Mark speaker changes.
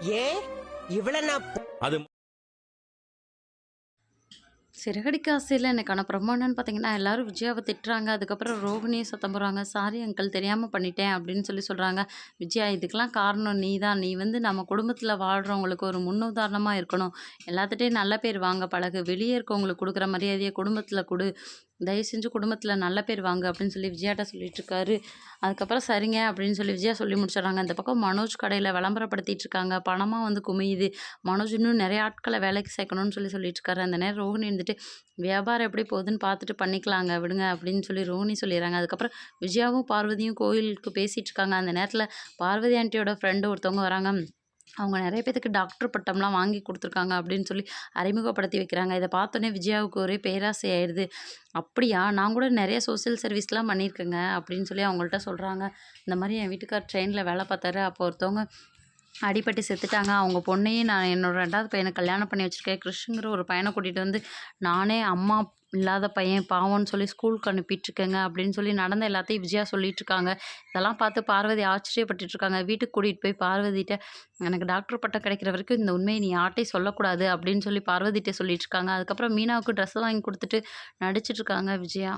Speaker 1: ஏன் இவ்வளவு நான்
Speaker 2: அது
Speaker 3: சிறகடிக்க ஆசையில் எனக்கான ப்ரொமோ என்னன்னு பார்த்தீங்கன்னா, எல்லாரும் விஜயாவ திட்டுறாங்க. அதுக்கப்புறம் ரோகிணியும் சத்தம் போடுறாங்க. "சாரி அங்கிள் தெரியாம பண்ணிட்டேன்" அப்படின்னு சொல்றாங்க. "விஜயா இதுக்கெல்லாம் காரணம் நீ தான். நீ வந்து நம்ம குடும்பத்தில வாழ்றவங்களுக்கு ஒரு முன்னுதாரணமா இருக்கணும். எல்லாத்துட்டயும் நல்ல பேர் வாங்க பழகு. வெளிய இருக்கவங்களுக்கு குடுக்குற மரியாதைய குடும்பத்தில குடு. தயவு செஞ்சு குடும்பத்தில நல்ல பேர் வாங்கு" அப்படின்னு விஜயாட்ட சொல்லிட்டுருக்காரு. அதுக்கப்புறம் சரிங்க அப்படின்னு விஜயா சொல்லி முடிச்சிடுறாங்க. இந்த பக்கம் மனோஜ் கடையில விளம்பரப்படுத்திட்டு இருக்காங்க. பணமா வந்து குமியுது. மனோஜ் இன்னும் நெறைய ஆட்கள வேலைக்கு சேர்க்கணும்னு சொல்லிட்டு இருக்காரு. அந்த நேரம் ரோகிணி இருந்துட்டு, "வியாபாரம் எப்படி போகுதுன்னு பார்த்துட்டு பண்ணிக்கலாங்க விடுங்க" அப்படின்னு ரோகிணி சொல்லிடுறாங்க. அதுக்கப்புறம் விஜயாவும் பார்வதியும் கோயிலுக்கு பேசிட்டு இருக்காங்க. அந்த நேரத்தில பார்வதி ஆண்டியோட ஃப்ரெண்டு ஒருத்தவங்க வராங்க. அவங்க நெறைய பேத்துக்கு டாக்டர் பட்டம்லாம் வாங்கி குடுத்துருக்காங்க அப்படின்னு அறிமுகப்படுத்தி வைக்கிறாங்க. இத பார்த்தோனே விஜயாவுக்கு ஒரே பேராசை ஆயிடுது. "அப்படியா! நான் கூட நெறைய சோசியல் சர்வீஸ்லாம் பண்ணியிருக்கேங்க" அப்படின்னு அவங்கள்ட்ட சொல்றாங்க. இந்த மாரி என் வீட்டுக்காரர் ட்ரெயின்ல வேல பார்த்தாரு. அப்போ ஒருத்தவங்க அடிபட்டு செத்துட்டாங்க. அவங்க பொண்ணையே நான் என்னோட 2வது பையன கல்யாணம் பண்ணி வச்சிருக்கேன். கிறிஷ்ங்கிற ஒரு பையன கூட்டிட்டு வந்து, நானே அம்மா இல்லாத பையன் பாவம்ன்னு ஸ்கூலுக்கு அனுப்பிட்டுருக்கேங்க அப்படின்னு நடந்த எல்லாத்தையும் விஜயா சொல்லிட்டுருக்காங்க. இதெல்லாம் பார்த்து பார்வதி ஆச்சரியப்பட்டுட்டுருக்காங்க. வீட்டுக்கு கூட்டிட்டு போய் பார்வதிட்ட, "எனக்கு டாக்டர் பட்டம் கிடைக்கிற வரைக்கும் இந்த உண்மைய நீ யார்ட்டயும் சொல்லக்கூடாது" அப்படின்னு பார்வதிட்ட சொல்லிட்டுருக்காங்க. அதுக்கப்புறம் மீனாவுக்கு ட்ரெஸ் வாங்கி குடுத்துட்டு நடிச்சிட்டுருக்காங்க விஜயா.